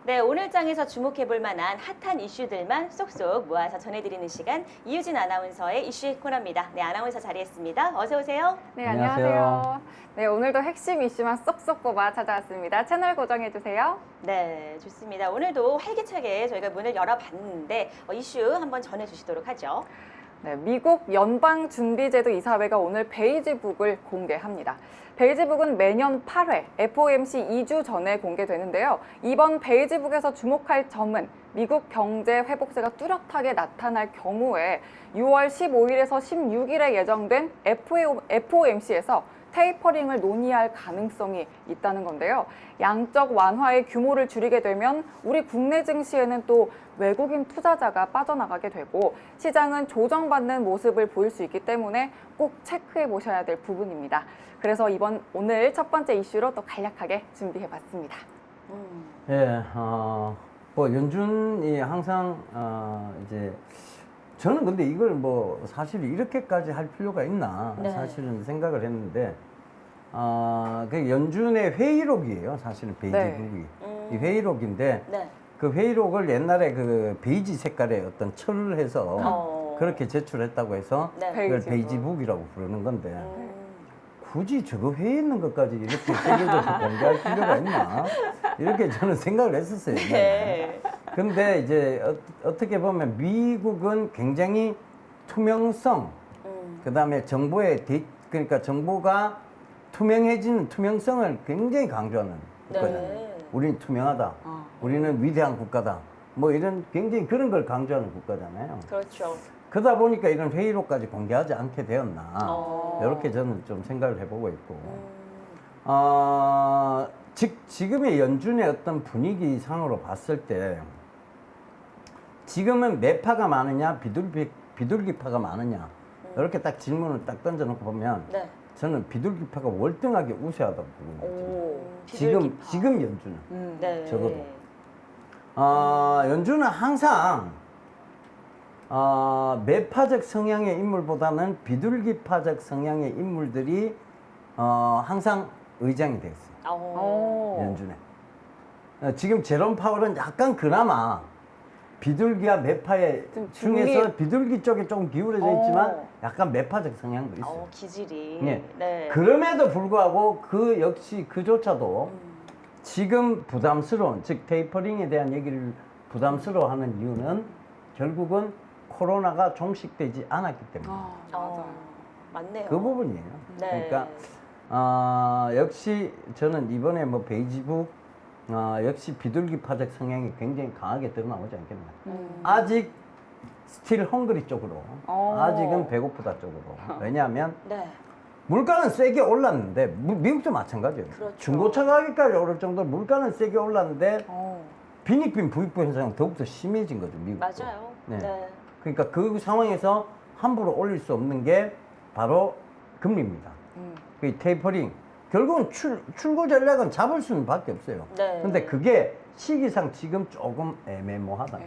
네, 오늘 장에서 주목해볼 만한 핫한 이슈들만 쏙쏙 모아서 전해드리는 시간 이유진 아나운서의 이슈 코너입니다. 네, 아나운서 자리했습니다. 어서 오세요. 네, 안녕하세요. 안녕하세요. 네, 오늘도 핵심 이슈만 쏙쏙 뽑아 찾아왔습니다. 채널 고정해주세요. 네, 좋습니다. 오늘도 활기차게 저희가 문을 열어봤는데 이슈 한번 전해주시도록 하죠. 네, 미국 연방준비제도 이사회가 오늘 베이지북을 공개합니다. 베이지북은 매년 8회 FOMC 2주 전에 공개되는데요. 이번 베이지북에서 주목할 점은 미국 경제 회복세가 뚜렷하게 나타날 경우에 6월 15일에서 16일에 예정된 FOMC에서 테이퍼링을 논의할 가능성이 있다는 건데요. 양적 완화의 규모를 줄이게 되면 우리 국내 증시에는 또 외국인 투자자가 빠져나가게 되고 시장은 조정받는 모습을 보일 수 있기 때문에 꼭 체크해 보셔야 될 부분입니다. 그래서 오늘 첫 번째 이슈로 또 간략하게 준비해봤습니다. 예, 뭐 연준이 항상 이제 저는 근데 이걸 뭐 사실 이렇게까지 할 필요가 있나 네. 사실은 생각을 했는데 그 연준의 회의록이에요. 사실은 베이지북이 이 회의록인데 네. 그 회의록을 옛날에 그 베이지 색깔의 어떤 철을 해서 그렇게 제출했다고 해서 네. 그걸 베이지북. 베이지북이라고 부르는 건데 굳이 저거 회의 있는 것까지 이렇게 세계적으로 공개할 필요가 있나 이렇게 저는 생각을 했었어요. 네. 근데 이제 어떻게 보면 미국은 굉장히 투명성, 그다음에 정보의 그러니까 정보가 투명해지는 투명성을 굉장히 강조하는 국가잖아요. 네. 우리는 투명하다. 우리는 위대한 국가다. 뭐 이런 굉장히 그런 걸 강조하는 국가잖아요. 그렇죠. 그러다 보니까 이런 회의록까지 공개하지 않게 되었나. 이렇게 저는 좀 생각을 해보고 있고. 지금의 연준의 어떤 분위기상으로 봤을 때 지금은 매파가 많으냐 비둘기파가 많으냐 이렇게 딱 질문을 딱 던져놓고 보면 네. 저는 비둘기파가 월등하게 우세하다고 봅니다. 비둘기파. 지금 연준은 네. 적어도 연준은 항상 매파적 성향의 인물보다는 비둘기파적 성향의 인물들이 항상 의장이 되었어요. 연준에. 지금 제롬 파월은 약간 그나마 비둘기와 매파의 좀 중에서 비둘기 쪽에 조금 기울어져 있지만 약간 매파적 성향도 있어요. 기질이. 예. 네. 그럼에도 불구하고 그 역시 그조차도 지금 부담스러운, 즉 테이퍼링에 대한 얘기를 부담스러워하는 이유는 결국은 코로나가 종식되지 않았기 때문입니다. 맞네요. 그 부분이에요. 네. 그러니까 역시 저는 이번에 뭐 베이지북 역시 비둘기파적 성향이 굉장히 강하게 드러나오지 않겠나. 아직 스틸 헝그리 쪽으로, 아직은 배고프다 쪽으로. 왜냐하면 네. 물가는 세게 올랐는데 미국도 마찬가지예요. 그렇죠. 중고차 가격까지 오를 정도로 물가는 세게 올랐는데 빈익빈 부익부 현상은 더욱더 심해진 거죠. 미국도. 맞아요. 네. 네. 그러니까 그 상황에서 함부로 올릴 수 없는 게 바로 금리입니다. 그 테이퍼링. 결국은 출구 전략은 잡을 수는 밖에 없어요. 네. 근데 그게 시기상 지금 조금 애매모호하다.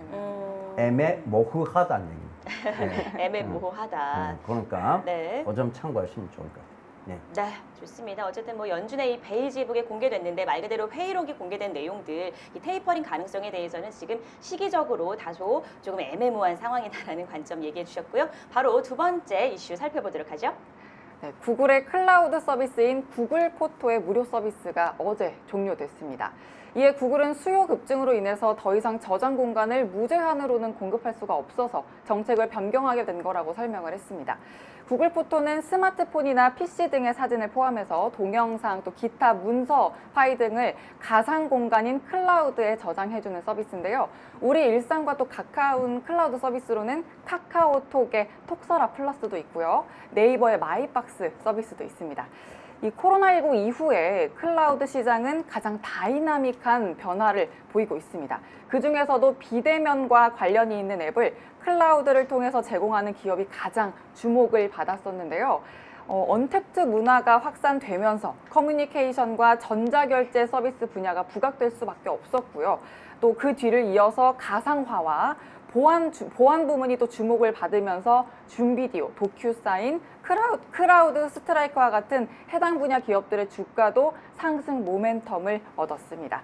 애매모호하다는 얘기입니다. 네. 애매모호하다. 그러니까 네. 그 점 참고하시면 좋을 것 같아요. 네. 네, 좋습니다. 어쨌든 뭐 연준의 이 베이지북에 공개됐는데 말 그대로 회의록이 공개된 내용들, 이 테이퍼링 가능성에 대해서는 지금 시기적으로 다소 조금 애매모호한 상황이다라는 관점 얘기해 주셨고요. 바로 두 번째 이슈 살펴보도록 하죠. 네, 구글의 클라우드 서비스인 구글 포토의 무료 서비스가 어제 종료됐습니다. 이에 구글은 수요 급증으로 인해서 더 이상 저장 공간을 무제한으로는 공급할 수가 없어서 정책을 변경하게 된 거라고 설명을 했습니다. 구글 포토는 스마트폰이나 PC 등의 사진을 포함해서 동영상 또 기타 문서 파일 등을 가상 공간인 클라우드에 저장해주는 서비스인데요. 우리 일상과 또 가까운 클라우드 서비스로는 카카오톡의 톡서라 플러스도 있고요. 네이버의 마이박스 서비스도 있습니다. 이 코로나19 이후에 클라우드 시장은 가장 다이나믹한 변화를 보이고 있습니다. 그중에서도 비대면과 관련이 있는 앱을 클라우드를 통해서 제공하는 기업이 가장 주목을 받았었는데요. 언택트 문화가 확산되면서 커뮤니케이션과 전자결제 서비스 분야가 부각될 수밖에 없었고요. 또 그 뒤를 이어서 가상화와 보안 부문이 또 주목을 받으면서 줌비디오, 도큐사인, 크라우드 스트라이크와 같은 해당 분야 기업들의 주가도 상승 모멘텀을 얻었습니다.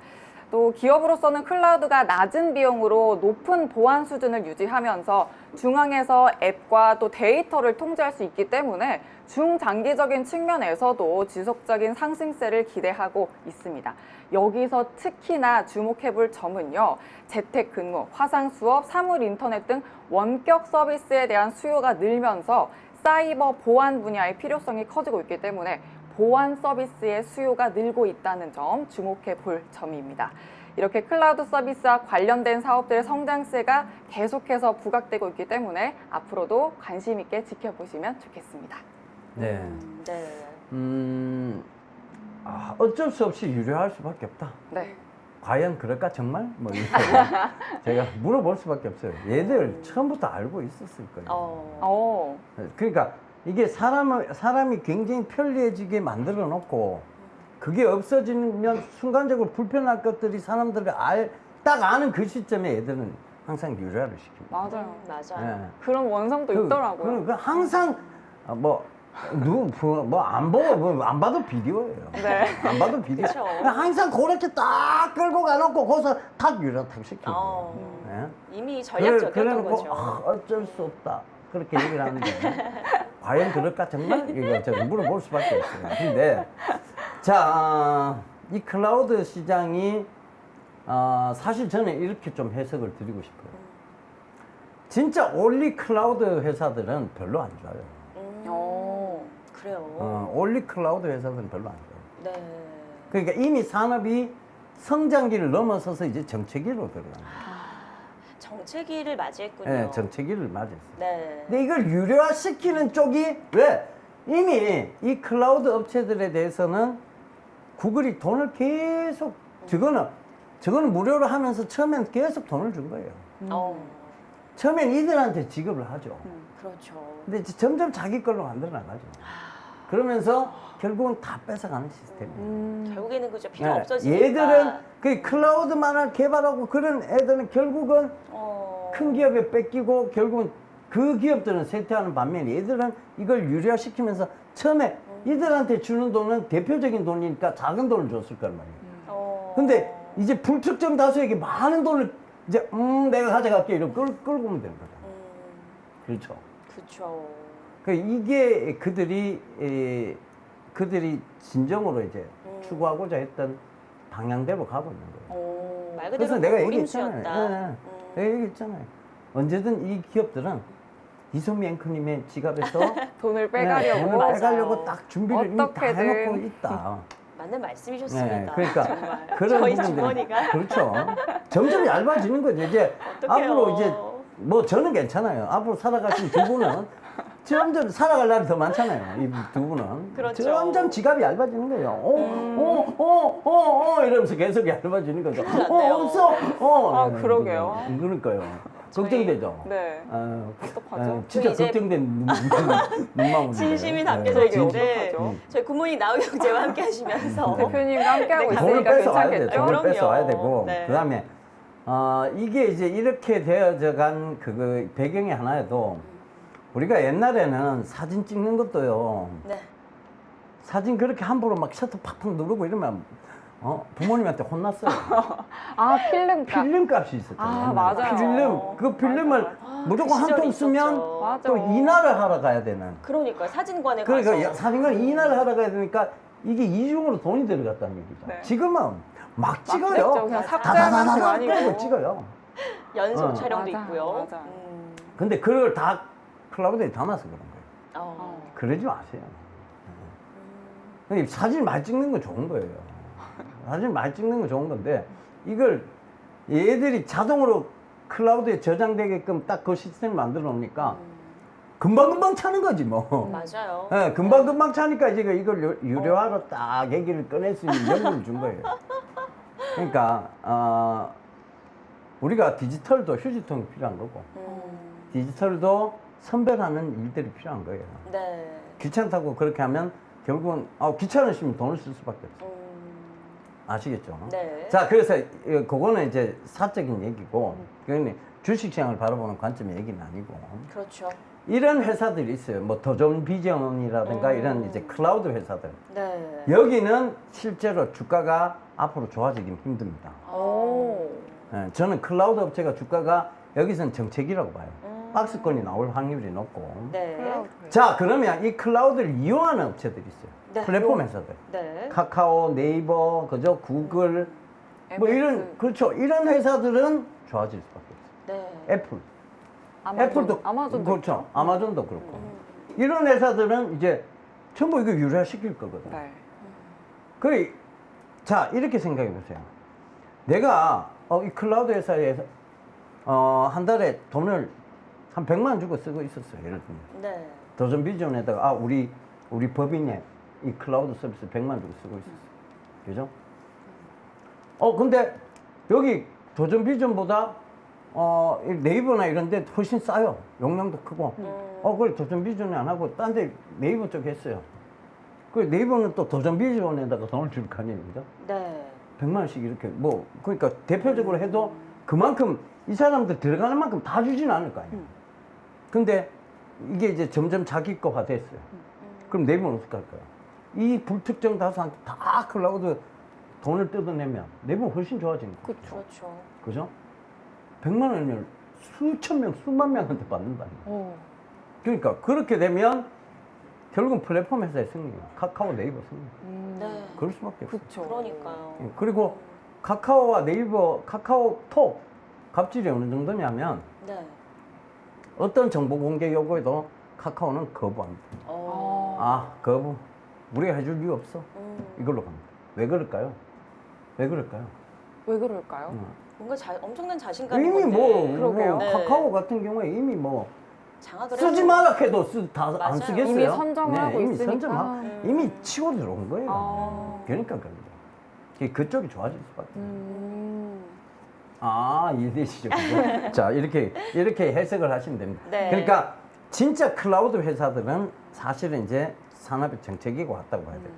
또 기업으로서는 클라우드가 낮은 비용으로 높은 보안 수준을 유지하면서 중앙에서 앱과 또 데이터를 통제할 수 있기 때문에 중장기적인 측면에서도 지속적인 상승세를 기대하고 있습니다. 여기서 특히나 주목해볼 점은요. 재택근무, 화상수업, 사물인터넷 등 원격 서비스에 대한 수요가 늘면서 사이버 보안 분야의 필요성이 커지고 있기 때문에 보안 서비스의 수요가 늘고 있다는 점 주목해 볼 점입니다. 이렇게 클라우드 서비스와 관련된 사업들의 성장세가 계속해서 부각되고 있기 때문에 앞으로도 관심 있게 지켜보시면 좋겠습니다. 네. 네. 어쩔 수 없이 유료할 수밖에 없다. 네. 과연 그럴까 정말? 뭐 이렇게 제가 물어볼 수밖에 없어요. 얘들 처음부터 알고 있었을 거예요. 그러니까 이게 사람이 굉장히 편리해지게 만들어 놓고 그게 없어지면 순간적으로 불편할 것들이 사람들이 딱 아는 그 시점에 애들은 항상 유료화를 시킵니다. 맞아요. 맞아요. 예. 그런 원성도 있더라고요. 항상 안 보고 안 봐도 비디오예요. 네. 안 봐도 비디오. 그쵸. 항상 그렇게 딱 끌고 가놓고 거기서 탁 유료 탁 시키고. 이미 전략적이었던 거죠. 어쩔 수 없다. 그렇게 얘기를 하는데 과연 그럴까 정말 이거 제가 물어볼 수밖에 없어요. 근데 자, 이 클라우드 시장이 사실 저는 이렇게 좀 해석을 드리고 싶어요. 진짜 올리 클라우드 회사들은 별로 안 좋아요. 그래요. 올리 클라우드 회사들은 별로 안 좋아요. 네. 그러니까 이미 산업이 성장기를 넘어서서 이제 정체기로 들어갑니다. 정체기를 맞이했군요. 네, 정체기를 맞았어요. 네. 근데 이걸 유료화시키는 쪽이 왜? 이미 이 클라우드 업체들에 대해서는 구글이 돈을 계속 저거는 무료로 하면서 처음엔 계속 돈을 준 거예요. 처음엔 이들한테 지급을 하죠. 그렇죠. 근데 이제 점점 자기 걸로 만들어 나가죠. 그러면서 결국은 다 뺏어가는 시스템이에요. 결국에는 그죠. 필요 네, 없어지니까. 얘들은 그 클라우드만을 개발하고 그런 애들은 결국은 큰 기업에 뺏기고 결국은 그 기업들은 쇠퇴하는 반면 얘들은 이걸 유료화시키면서 처음에 이들한테 주는 돈은 대표적인 돈이니까 작은 돈을 줬을 거란 말이에요. 근데 이제 불특정 다수에게 많은 돈을 이제 내가 가져갈게 이러고 끌고 오면 되는 거죠. 그렇죠. 그렇죠. 이게 그들이 진정으로 이제 추구하고자 했던 방향대로 가고 있는 거예요. 말 그래서 그대로 내가 노림수였다. 얘기했잖아요. 내가 얘기했잖아요. 언제든 이 기업들은 이소미 앵커님의 지갑에서 돈을 빼가려고. 돈을 맞아. 빼가려고 딱 준비를 이미 다 어떻게든. 해놓고 있다. 맞는 말씀이셨습니다. 네, 그러니까 정말. 그런 저희 부분들이- 주머니가 그렇죠. 점점 얇아지는 거죠. 이제 어떡해요. 앞으로 이제 뭐 저는 괜찮아요. 앞으로 살아가신 두 분은 점점 살아갈 날이 더 많잖아요. 이 두 분은 그렇죠. 점점 지갑이 얇아지는 거예요. 이러면서 계속 얇아지는 거죠. 났네요. 없어. 그러게요. 그러니까요. 걱정되죠. 네. 어떡하죠? 진짜 이제 걱정된 눈망울이에요. 진심이 네. 담겨져 그러게요. 있는데 어떡하죠? 저희 굿모닝 나우 경제와 함께 하시면서 대표님과 함께하고 네, 돈을 있으니까 뺏어와야 돼. 괜찮겠죠? 돈을 그럼요. 뺏어와야 되고 네. 그다음에 이게 이제 이렇게 되어져간 그 배경이 하나여도 우리가 옛날에는 사진 찍는 것도요. 네. 사진 그렇게 함부로 막 셔터 팍팍 누르고 이러면 부모님한테 혼났어요. 필름값. 필름값이 있었잖아요. 맞아요. 그 필름을 무조건 한 시절이 통 쓰면 있었죠. 맞아. 또 인화를 하러 가야 되는. 그러니까요. 사진관에 그러니까 가서 사진관 인화를 하러 가야 되니까 이게 이중으로 돈이 들어갔다는 얘기죠. 네. 지금은 막 찍죠. 찍어요. 그냥 맞아. 삭제하는 거 다다다다다 아니고. 빼고 찍어요. 연속 촬영도 맞아, 있고요. 맞아. 근데 그걸 다 클라우드에 담아서 그런 거예요. 그러지 마세요. 사진 많이 찍는 건 좋은 거예요. 사진 많이 찍는 건 좋은 건데 이걸 얘들이 자동으로 클라우드에 저장되게끔 딱 그 시스템을 만들어 놓으니까 금방금방 차는 거지 뭐. 맞아요. 네, 금방금방 차니까 이제 이걸 유료화로 딱 얘기를 꺼낼 수 있는 연구를 준 거예요. 그러니까 우리가 디지털도 휴지통이 필요한 거고 디지털도 선별하는 일들이 필요한 거예요. 네. 귀찮다고 그렇게 하면 결국은 귀찮으시면 돈을 쓸 수밖에 없어요. 아시겠죠? 네. 자, 그래서 그거는 이제 사적인 얘기고 그건 주식시장을 바라보는 관점의 얘기는 아니고 그렇죠. 이런 회사들이 있어요. 뭐 더 좋은 비전이라든가 이런 이제 클라우드 회사들. 네. 여기는 실제로 주가가 앞으로 좋아지긴 힘듭니다. 예, 저는 클라우드 업체가 주가가 여기서는 정책이라고 봐요. 박스권이 나올 확률이 높고. 네. 클라우드. 자, 그러면 이 클라우드를 이용하는 업체들이 있어요. 네. 플랫폼 회사들. 네. 카카오, 네이버, 그죠? 구글, 뭐 이런, 그렇죠. 이런 회사들은 좋아질 수밖에 없어요. 네. 애플. 아마존, 애플도 아마존도 그렇죠. 있죠. 아마존도 그렇고. 이런 회사들은 이제 전부 이거 유래시킬 거거든. 네. 자, 이렇게 생각해 보세요. 내가 이 클라우드 회사에 한 달에 돈을 한 100만 원 주고 쓰고 있었어요. 예를 들면. 네. 도전 비전에다가 우리 법인에 이 클라우드 서비스 100만 원 주고 쓰고 있었어요. 그죠? 근데 여기 도전 비전보다 이 네이버나 이런 데 훨씬 싸요. 용량도 크고. 그걸 도전 비전에 안 하고 딴 데 네이버 쪽에 했어요. 그 네이버는 또 도전 비전에다가 돈을 줄 거 아니에요. 그죠? 네. 100만 원씩 이렇게 그러니까 대표적으로 해도 그만큼 이 사람들 들어가는 만큼 다 주지는 않을 거 아니에요. 근데 이게 이제 점점 자기거화 됐어요. 그럼 네이버는 어떻게 할까요? 이 불특정 다수한테 다 클라우드 돈을 뜯어내면 네이버는 훨씬 좋아지는 거죠. 그렇죠. 그죠? 100만 원을 수천 명, 수만 명한테 받는다는 거예요. 오. 그러니까 그렇게 되면 결국은 플랫폼 회사의 승리예요. 카카오, 네이버 승리. 네. 그럴 수밖에 없어요. 그렇죠. 그러니까요. 예, 그리고 카카오와 네이버, 카카오톡 갑질이 어느 정도냐면 네. 어떤 정보 공개 요구에도 카카오는 거부합니다. 거부. 우리가 해줄 이유 없어. 이걸로 갑니다. 왜 그럴까요? 왜 그럴까요? 왜 그럴까요? 뭔가 엄청난 자신감인 이미 건데. 그러게요. 네. 카카오 같은 경우에 이미 장악을 쓰지 해서- 마라 해도 다 안 맞아요. 쓰겠어요. 이미 선정하고 이미 있으니까. 이미 치고 들어온 거예요. 아. 그러니까 그런다. 그쪽이 좋아질 수밖에 없어요. 이해되시죠? 그죠? 자, 이렇게 해석을 하시면 됩니다. 네. 그러니까 진짜 클라우드 회사들은 사실은 이제 산업의 정책이 왔다고 봐야 돼요.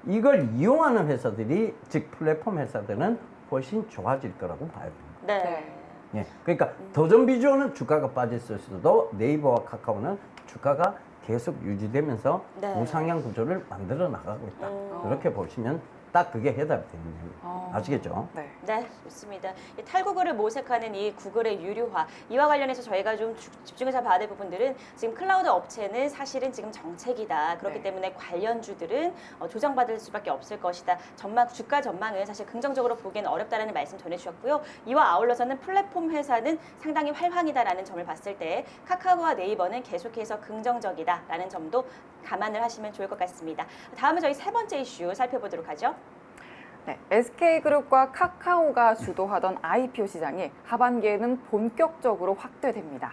이걸 이용하는 회사들이, 즉 플랫폼 회사들은 훨씬 좋아질 거라고 봐야 됩니다. 네. 예, 그러니까 도전 비주얼은 주가가 빠졌을 수도 네이버와 카카오는 주가가 계속 유지되면서 네. 우상향 구조를 만들어 나가고 있다. 그렇게 보시면 딱 그게 해답이 되는 거예요. 아시겠죠? 네. 네, 좋습니다. 이 탈구글을 모색하는 이 구글의 유료화, 이와 관련해서 저희가 좀 집중해서 봐야 될 부분들은 지금 클라우드 업체는 사실은 지금 정책이다. 그렇기 네. 때문에 관련주들은 조정받을 수밖에 없을 것이다. 주가 전망은 사실 긍정적으로 보기에는 어렵다라는 말씀 전해주셨고요. 이와 아울러서는 플랫폼 회사는 상당히 활황이다라는 점을 봤을 때 카카오와 네이버는 계속해서 긍정적이다라는 점도 감안을 하시면 좋을 것 같습니다. 다음은 저희 세 번째 이슈 살펴보도록 하죠. 네, SK그룹과 카카오가 주도하던 IPO 시장이 하반기에는 본격적으로 확대됩니다.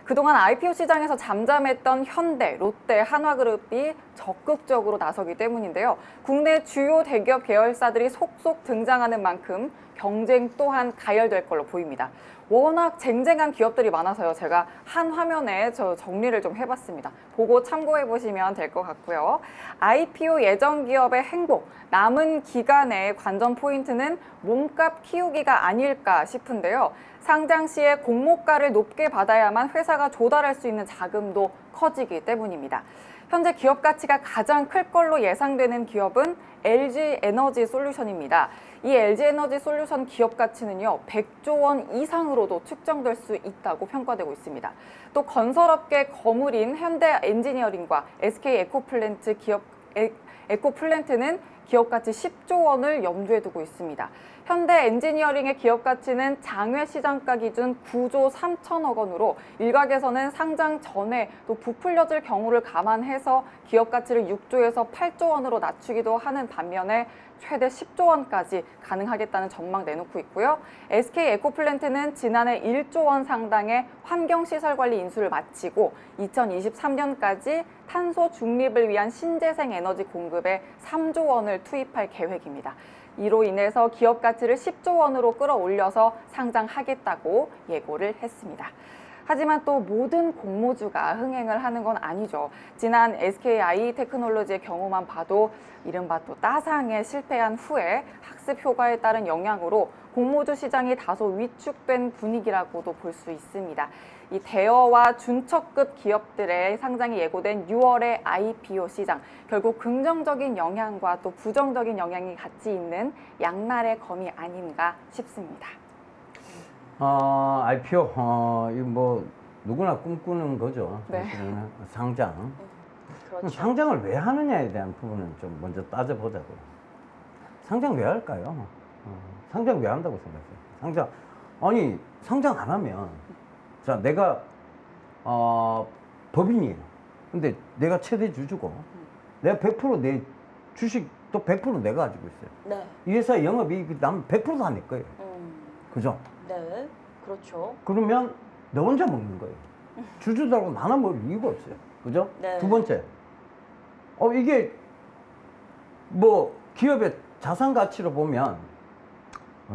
그동안 IPO 시장에서 잠잠했던 현대, 롯데, 한화그룹이 적극적으로 나서기 때문인데요. 국내 주요 대기업 계열사들이 속속 등장하는 만큼 경쟁 또한 가열될 걸로 보입니다. 워낙 쟁쟁한 기업들이 많아서요. 제가 한 화면에 정리를 좀 해봤습니다. 보고 참고해 보시면 될 것 같고요. IPO 예정 기업의 행복, 남은 기간의 관전 포인트는 몸값 키우기가 아닐까 싶은데요. 상장 시에 공모가를 높게 받아야만 회사가 조달할 수 있는 자금도 커지기 때문입니다. 현재 기업 가치가 가장 클 걸로 예상되는 기업은 LG에너지 솔루션입니다. 이 LG에너지 솔루션 기업 가치는요, 100조 원 이상으로도 측정될 수 있다고 평가되고 있습니다. 또 건설업계 거물인 현대 엔지니어링과 SK 에코플랜트는 기업 가치 10조 원을 염두에 두고 있습니다. 현대 엔지니어링의 기업 가치는 장외 시장가 기준 9조 3천억 원으로 일각에서는 상장 전에 또 부풀려질 경우를 감안해서 기업 가치를 6조에서 8조 원으로 낮추기도 하는 반면에 최대 10조 원까지 가능하겠다는 전망 내놓고 있고요. SK 에코플랜트는 지난해 1조 원 상당의 환경시설관리 인수를 마치고 2023년까지 탄소 중립을 위한 신재생 에너지 공급에 3조 원을 투입할 계획입니다. 이로 인해서 기업 가치를 10조 원으로 끌어올려서 상장하겠다고 예고를 했습니다. 하지만 또 모든 공모주가 흥행을 하는 건 아니죠. 지난 SKI 테크놀로지의 경우만 봐도 이른바 또 따상에 실패한 후에 학습 효과에 따른 영향으로 공모주 시장이 다소 위축된 분위기라고도 볼 수 있습니다. 이 대여와 준척급 기업들의 상장이 예고된 6월의 IPO 시장, 결국 긍정적인 영향과 또 부정적인 영향이 같이 있는 양날의 검이 아닌가 싶습니다. IPO, 이거 뭐, 누구나 꿈꾸는 거죠. 네. 사실은 상장. 그렇죠. 상장을 왜 하느냐에 대한 부분은 좀 먼저 따져보자고요. 상장 왜 할까요? 상장 왜 한다고 생각해요? 아니, 상장 안 하면, 자, 내가, 법인이에요. 근데 내가 최대 주주고, 내가 100% 주식도 100% 내가 가지고 있어요. 네. 이 회사 영업이익이 나면 100% 다 내 거예요. 그죠? 네. 그렇죠. 그러면 너 혼자 먹는 거예요. 주주들하고 나눠 먹을 이유가 없어요. 그죠? 네. 두 번째, 이게 뭐 기업의 자산 가치로 보면,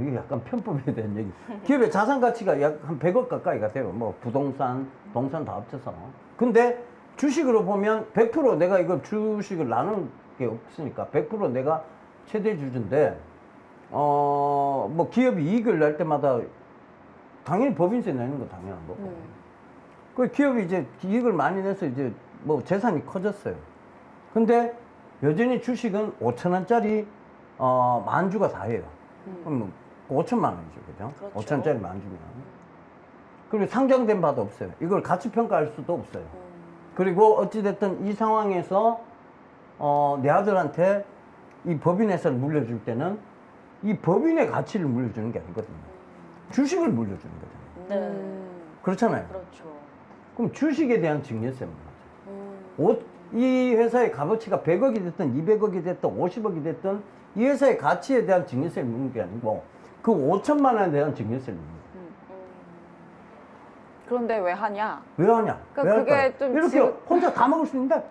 이게 약간 편법에 대한 얘기. 기업의 자산 가치가 약 한 100억 가까이가 돼요. 뭐 부동산, 동산 다 합쳐서. 근데 주식으로 보면 100% 내가 이거 주식을 나눈 게 없으니까 100% 내가 최대 주주인데, 뭐 기업이 이익을 낼 때마다 당연히 법인세 내는 거 당연한 거고. 그 기업이 이제 이익을 많이 내서 이제 뭐 재산이 커졌어요. 근데 여전히 주식은 5,000원짜리 만주가 다예요. 그럼 뭐 5천만 원이죠, 그죠? 그렇죠. 5천원짜리 만주면. 그리고 상장된 바도 없어요. 이걸 가치 평가할 수도 없어요. 그리고 어찌됐든 이 상황에서 내 아들한테 이 법인회사를 물려줄 때는 이 법인의 가치를 물려주는 게 아니거든요. 주식을 물려주는 거잖아요. 네. 그렇잖아요. 그렇죠. 그럼 주식에 대한 증여세는 뭐죠? 이 회사의 값어치가 100억이 됐든 200억이 됐든 50억이 됐든 이 회사의 가치에 대한 증여세를 묻는 게 아니고 그 5천만 원에 대한 증여세를 묻는 거예요. 그런데 왜 하냐? 왜 하냐? 그러니까 왜 그게 할까요? 좀 이렇게 지금- 혼자 다 먹을 수 있는데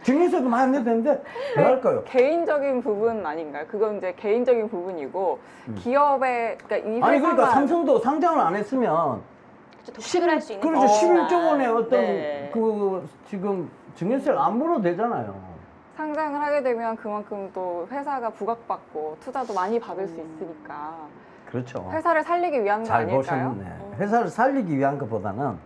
증여세도 많이 내도 되는데 왜 할까요? 개인적인 부분 아닌가요? 그건 이제 개인적인 부분이고 기업의 그러니까 이 회사만 아니 그러니까 삼성도 상장을 안 했으면 그렇죠. 독식을 할 수 있는 그렇죠. 거지만. 11조 원의 어떤 네. 그 지금 증여세를 안 물어도 되잖아요. 상장을 하게 되면 그만큼 또 회사가 부각받고 투자도 많이 받을 수 있으니까 그렇죠. 회사를 살리기 위한 거 잘 아닐까요? 보셨네. 회사를 살리기 위한 것보다는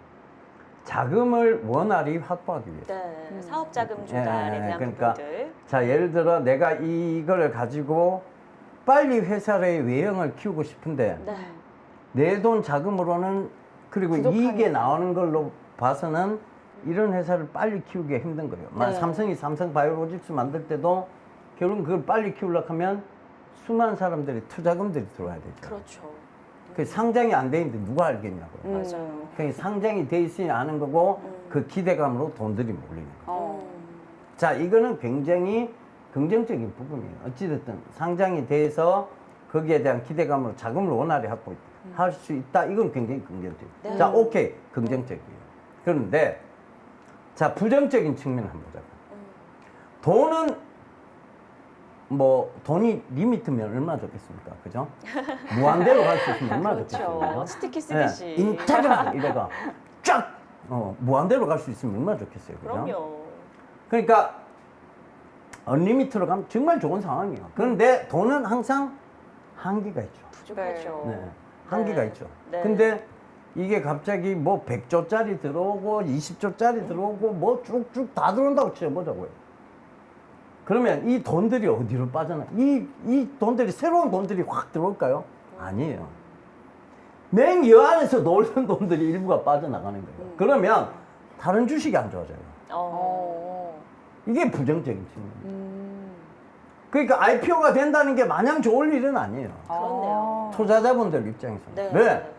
자금을 원활히 확보하기 위해서. 네. 사업 자금 조달에 대한 그러니까 부분들. 자, 예를 들어 내가 이걸 가지고 빨리 회사의 외형을 키우고 싶은데 네. 내 돈 자금으로는 그리고 부족하니까. 이익에 나오는 걸로 봐서는 이런 회사를 빨리 키우기가 힘든 거예요. 네. 삼성이 삼성 바이오로직스 만들 때도 결국 그걸 빨리 키우려고 하면 수많은 사람들이 투자금들이 들어와야 되죠. 그렇죠. 그 상장이 안 돼 있는데 누가 알겠냐고요. 맞아요. 그냥 상장이 돼 있으니 아는 거고 그 기대감으로 돈들이 몰리는 거예요. 어. 자, 이거는 굉장히 긍정적인 부분이에요. 어찌됐든 상장이 돼서 거기에 대한 기대감으로 자금을 원활히 확보할 수 있다. 이건 굉장히 긍정적이에요. 네. 자, 오케이. 긍정적이에요. 그런데 자, 부정적인 측면을 한번 보자고요. 돈은 뭐 돈이 리미트면 얼마나 좋겠습니까? 그죠? 무한대로 갈 수 있으면 얼마나 그렇죠. 좋겠어요. 스티키 쓰듯이. 인테그랄 이래가 쫙 무한대로 갈 수 있으면 얼마나 좋겠어요. 그죠? 그럼요. 그러니까 언리미트로 가면 정말 좋은 상황이에요. 그런데 돈은 항상 한계가 있죠. 부족하죠. 네. 한계가 네. 있죠. 네. 근데 이게 갑자기 뭐 100조짜리 들어오고 20조짜리 들어오고 뭐 쭉쭉 다 들어온다고 치워보자고요. 그러면 이 돈들이 어디로 빠져나? 이 돈들이 새로운 돈들이 확 들어올까요? 아니에요. 맹여 안에서 놀던 돈들이 일부가 빠져나가는 거예요. 그러면 다른 주식이 안 좋아져요. 어. 이게 부정적인 측면이에요. 그러니까 IPO가 된다는 게 마냥 좋을 일은 아니에요. 그렇네요. 투자자분들 입장에서. 네. 왜?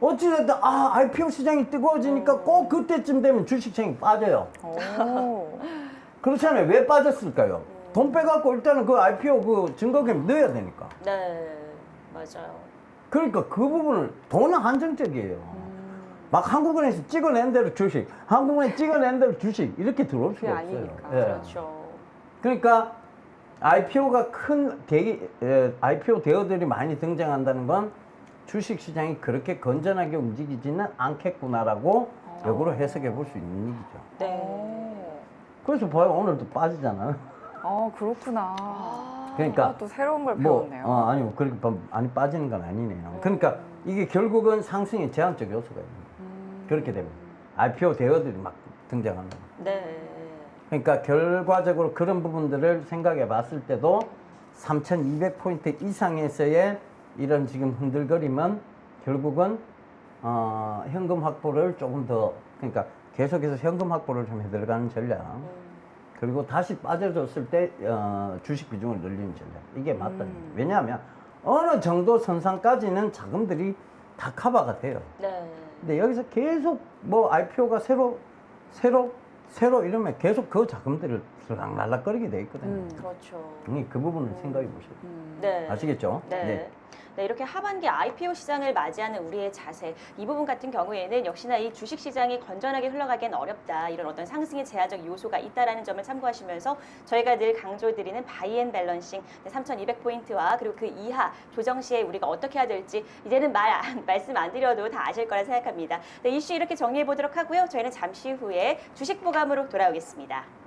어찌됐든 IPO 시장이 뜨거워지니까 꼭 그때쯤 되면 주식시장이 빠져요. 오. 그렇잖아요. 왜 빠졌을까요? 돈 빼갖고 일단은 그 IPO 그 증거금액 넣어야 되니까. 네. 맞아요. 그러니까 그 부분을 돈은 한정적이에요. 막 한국은행에서 찍어낸 대로 주식, 한국은행 찍어낸 대로 주식 이렇게 들어올 수가 그게 없어요. 아니니까. 예. 그렇죠. 그러니까 IPO가 IPO 대어들이 많이 등장한다는 건 주식 시장이 그렇게 건전하게 움직이지는 않겠구나라고 역으로 해석해 볼 수 있는 얘기죠. 네. 그래서 봐요. 오늘도 빠지잖아요. 그렇구나. 그러니까 또 새로운 걸 뭐, 배웠네요. 아니요. 그렇게 많이 빠지는 건 아니네요. 그러니까 이게 결국은 상승의 제한적 요소가 있는 거예요. 그렇게 되면 IPO 대어들이 막 등장한다. 네. 그러니까 결과적으로 그런 부분들을 생각해 봤을 때도 3,200포인트 이상에서의 이런 지금 흔들거림은 결국은 현금 확보를 조금 더, 그러니까 계속해서 현금 확보를 좀 해들어가는 전략. 그리고 다시 빠져줬을 때 주식 비중을 늘리는 전략. 이게 맞다. 왜냐하면 어느 정도 선상까지는 자금들이 다 커버가 돼요. 네. 근데 여기서 계속 뭐 IPO가 새로 이러면 계속 그 자금들을 들락날락거리게 돼 있거든요. 그렇죠. 그 부분을 생각해 보셔야 돼요. 네. 아시겠죠? 네. 네, 이렇게 하반기 IPO 시장을 맞이하는 우리의 자세, 이 부분 같은 경우에는 역시나 이 주식 시장이 건전하게 흘러가기엔 어렵다. 이런 어떤 상승의 제한적 요소가 있다라는 점을 참고하시면서 저희가 늘 강조드리는 바이 앤 밸런싱 3,200포인트와 그리고 그 이하 조정 시에 우리가 어떻게 해야 될지 이제는 말씀 안 드려도 다 아실 거라 생각합니다. 네, 이슈 이렇게 정리해 보도록 하고요. 저희는 잠시 후에 주식 보감으로 돌아오겠습니다.